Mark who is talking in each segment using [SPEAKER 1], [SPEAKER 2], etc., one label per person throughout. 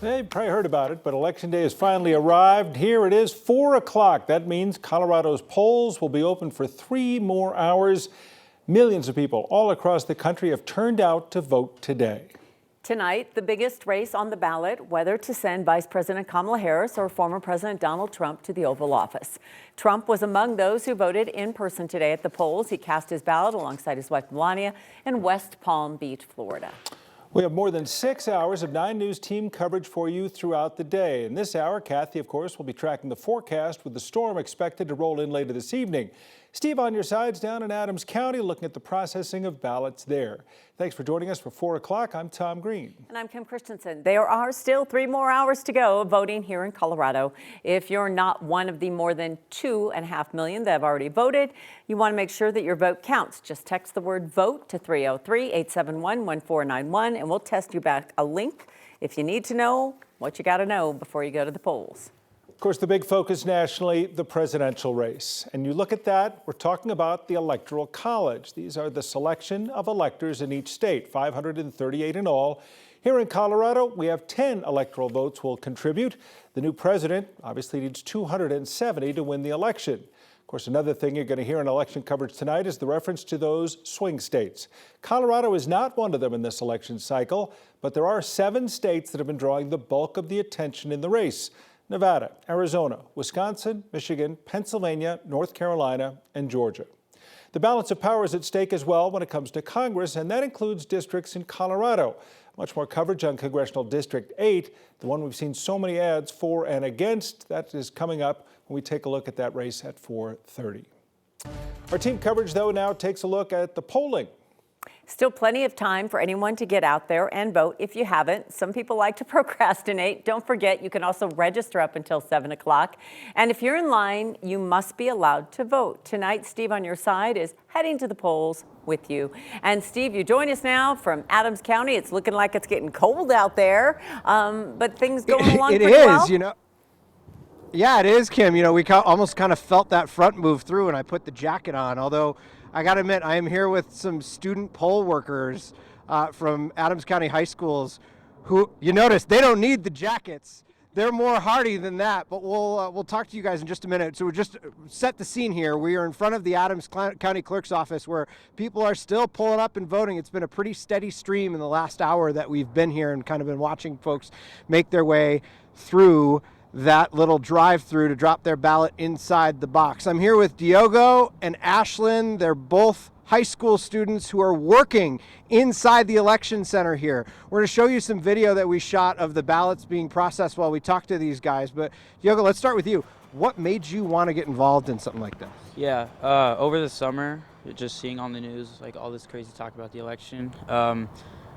[SPEAKER 1] They probably heard about it, but Election Day has finally arrived. Here it is, 4 o'clock. That means Colorado's polls will be open for 3 more hours. Millions of people all across the country have turned out to vote today.
[SPEAKER 2] Tonight, the biggest race on the ballot, whether to send Vice President Kamala Harris or former President Donald Trump to the Oval Office. Trump was among those who voted in person today at the polls. He cast his ballot alongside his wife Melania in West Palm Beach, Florida.
[SPEAKER 1] We have more than 6 hours of 9 News team coverage for you throughout the day. In this hour, Kathy, of course, will be tracking the forecast with the storm expected to roll in later this evening. Steve on your side's down in Adams County looking at the processing of ballots there. Thanks for joining us for 4 o'clock. I'm Tom Green.
[SPEAKER 2] And I'm Kim Christensen. There are still 3 more hours to go of voting here in Colorado. If you're not one of the more than 2.5 million that have already voted, you want to make sure that your vote counts. Just text the word VOTE to 303-871-1491 and we'll test you back a link if you need to know what you got to know before you go to the polls.
[SPEAKER 1] Of course, the big focus nationally, the presidential race. And you look at that, we're talking about the Electoral College. These are the selection of electors in each state, 538 in all. Here in Colorado, we have 10 electoral votes will contribute. The new president obviously needs 270 to win the election. Of course, another thing you're going to hear in election coverage tonight is the reference to those swing states. Colorado is not one of them in this election cycle, but there are 7 states that have been drawing the bulk of the attention in the race. Nevada, Arizona, Wisconsin, Michigan, Pennsylvania, North Carolina, and Georgia. The balance of power is at stake as well when it comes to Congress, and that includes districts in Colorado. Much more coverage on Congressional District 8, the one we've seen so many ads for and against. That is coming up when we take a look at that race at 4:30. Our team coverage, though, now takes a look at the polling.
[SPEAKER 2] Still plenty of time for anyone to get out there and vote if you haven't. Some people like to procrastinate. Don't forget, you can also register up until 7 o'clock. And if you're in line, you must be allowed to vote. Tonight, Steve on your side is heading to the polls with you. And Steve, you join us now from Adams County. It's looking like it's getting cold out there, but things going along pretty well.
[SPEAKER 3] It is, you know. Yeah, it is, Kim. You know, we almost kind of felt that front move through, and I put the jacket on, although I got to admit, I am here with some student poll workers from Adams County high schools who, you notice, they don't need the jackets. They're more hardy than that, but we'll talk to you guys in just a minute. So we'll just set the scene here. We are in front of the Adams County Clerk's office where people are still pulling up and voting. It's been a pretty steady stream in the last hour that we've been here and kind of been watching folks make their way through that little drive-through to drop their ballot inside the box. I'm here with Diogo and Ashlyn. They're both high school students who are working inside the election center here. We're going to show you some video that we shot of the ballots being processed while we talk to these guys. But Diogo, let's start with you. What made you want to get involved in something like this?
[SPEAKER 4] Yeah, over the summer, just seeing on the news, like all this crazy talk about the election. I'm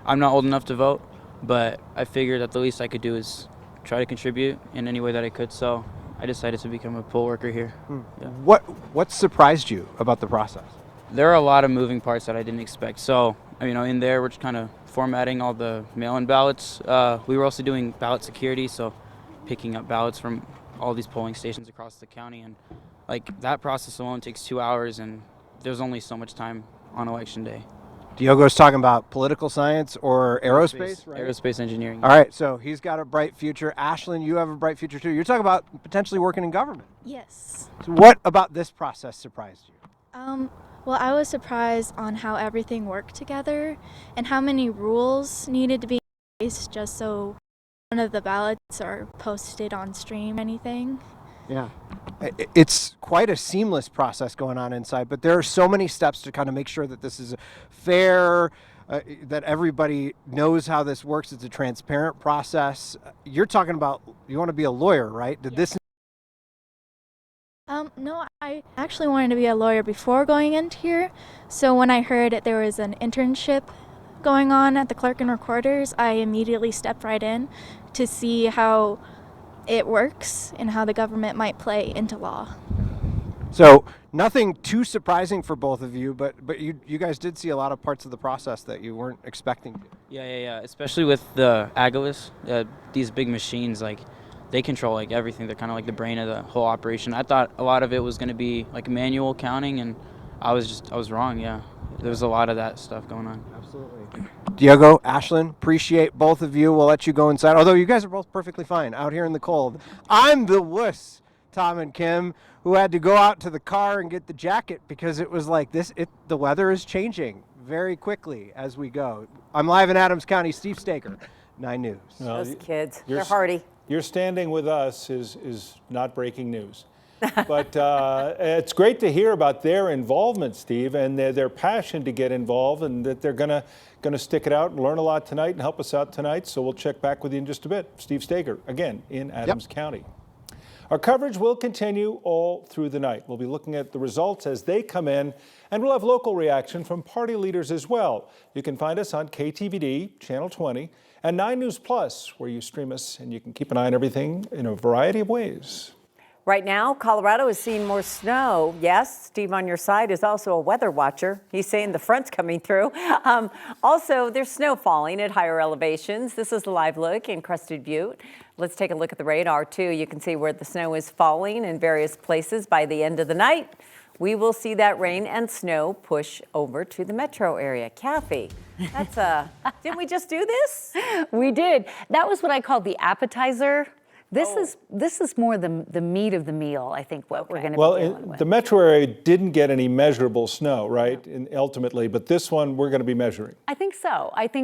[SPEAKER 4] not old enough to vote, but I figured that the least I could do is try to contribute in any way that I could, so I decided to become a poll worker here. Yeah.
[SPEAKER 3] What surprised you about the process?
[SPEAKER 4] There are a lot of moving parts that I didn't expect. So, you know, in there we're just kind of formatting all the mail-in ballots. We were also doing ballot security, so picking up ballots from all these polling stations across the county, and like that process alone takes 2 hours, and there's only so much time on election day.
[SPEAKER 3] Diogo's talking about political science or aerospace, right?
[SPEAKER 4] Aerospace engineering.
[SPEAKER 3] All right, so he's got a bright future. Ashlyn, you have a bright future too. You're talking about potentially working in government.
[SPEAKER 5] Yes.
[SPEAKER 3] So what about this process surprised you?
[SPEAKER 5] Well, I was surprised on how everything worked together and how many rules needed to be in place just so none of the ballots are posted on stream or anything.
[SPEAKER 3] Yeah. It's quite a seamless process going on inside, but there are so many steps to kind of make sure that this is fair, that everybody knows how this works. It's a transparent process. You're talking about, you want to be a lawyer, right? Did this?
[SPEAKER 5] No, I actually wanted to be a lawyer before going into here. So when I heard that there was an internship going on at the Clerk and Recorders, I immediately stepped right in to see how it works and how the government might play into law.
[SPEAKER 3] So nothing too surprising for both of you, but you guys did see a lot of parts of the process that you weren't expecting.
[SPEAKER 4] Yeah. Especially with the Agilus, these big machines, like they control like everything. They're kind of like the brain of the whole operation. I thought a lot of it was going to be like manual counting, and I was wrong. Yeah, there was a lot of that stuff going on.
[SPEAKER 3] Absolutely. Diego, Ashlyn, appreciate both of you. We'll let you go inside, although you guys are both perfectly fine out here in the cold. I'm the wuss, Tom and Kim, who had to go out to the car and get the jacket because it was like this. The weather is changing very quickly as we go. I'm live in Adams County. Steve Staker, 9 News.
[SPEAKER 2] Those kids,
[SPEAKER 1] You're
[SPEAKER 2] they're hardy.
[SPEAKER 1] Your standing with us is not breaking news. But it's great to hear about their involvement, Steve, and their passion to get involved, and that they're going to stick it out and learn a lot tonight and help us out tonight. So we'll check back with you in just a bit. Steve Staker, again, in Adams County. Our coverage will continue all through the night. We'll be looking at the results as they come in, and we'll have local reaction from party leaders as well. You can find us on KTVD, Channel 20, and 9 News Plus, where you stream us, and you can keep an eye on everything in a variety of ways.
[SPEAKER 2] Right now, Colorado is seeing more snow. Yes, Steve on your side is also a weather watcher. He's saying the front's coming through. Also, there's snow falling at higher elevations. This is the live look in Crested Butte. Let's take a look at the radar, too. You can see where the snow is falling in various places. By the end of the night, we will see that rain and snow push over to the metro area. Kathy, that's didn't we just do this?
[SPEAKER 6] We did. That was what I called the appetizer. This is more the meat of the meal, I think, what we're going to be dealing with.
[SPEAKER 1] The metro area didn't get any measurable snow, right, ultimately, but this one we're going to be measuring.
[SPEAKER 6] I think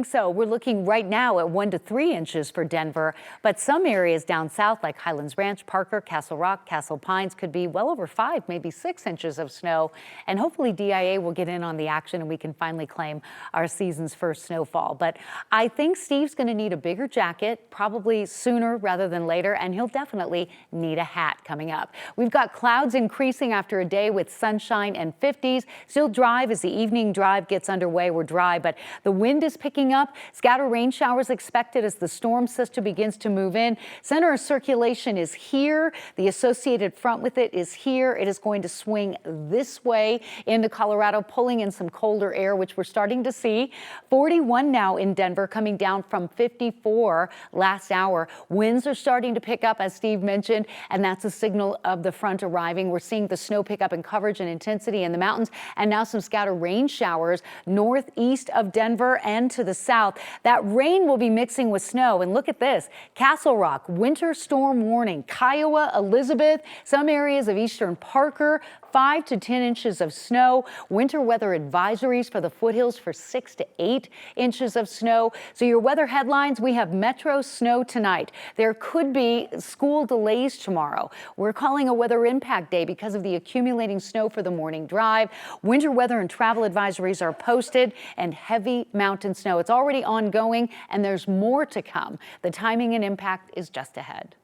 [SPEAKER 6] so. We're looking right now at 1 to 3 inches for Denver, but some areas down south like Highlands Ranch, Parker, Castle Rock, Castle Pines could be well over 5, maybe 6 inches of snow. And hopefully DIA will get in on the action and we can finally claim our season's first snowfall. But I think Steve's going to need a bigger jacket, probably sooner rather than later, and he'll definitely need a hat coming up. We've got clouds increasing after a day with sunshine and 50s. Still dry as the evening drive gets underway. We're dry, but the wind is picking up. Scatter rain showers expected as the storm system begins to move in. Center of circulation is here. The associated front with it is here. It is going to swing this way into Colorado, pulling in some colder air, which we're starting to see. 41 now in Denver, coming down from 54 last hour. Winds are starting to pick up, as Steve mentioned, and that's a signal of the front arriving. We're seeing the snow pick up in coverage and intensity in the mountains, and now some scattered rain showers northeast of Denver and to the south. That rain will be mixing with snow, and look at this. Castle Rock, winter storm warning. Kiowa, Elizabeth, some areas of eastern Parker, 5 to 10 inches of snow. Winter weather advisories for the foothills for 6 to 8 inches of snow. So your weather headlines, we have metro snow tonight. There could be school delays tomorrow. We're calling a weather impact day because of the accumulating snow for the morning drive. Winter weather and travel advisories are posted, and heavy mountain snow. It's already ongoing and there's more to come. The timing and impact is just ahead.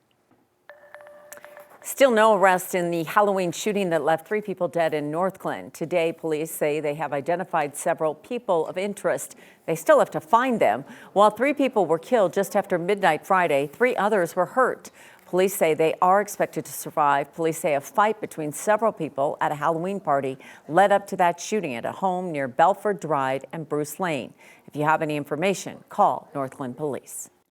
[SPEAKER 2] Still no arrest in the Halloween shooting that left 3 people dead in Northglenn. Today, police say they have identified several people of interest. They still have to find them. While 3 people were killed just after midnight Friday, 3 others were hurt. Police say they are expected to survive. Police say a fight between several people at a Halloween party led up to that shooting at a home near Belford Drive and Bruce Lane. If you have any information, call Northglenn Police.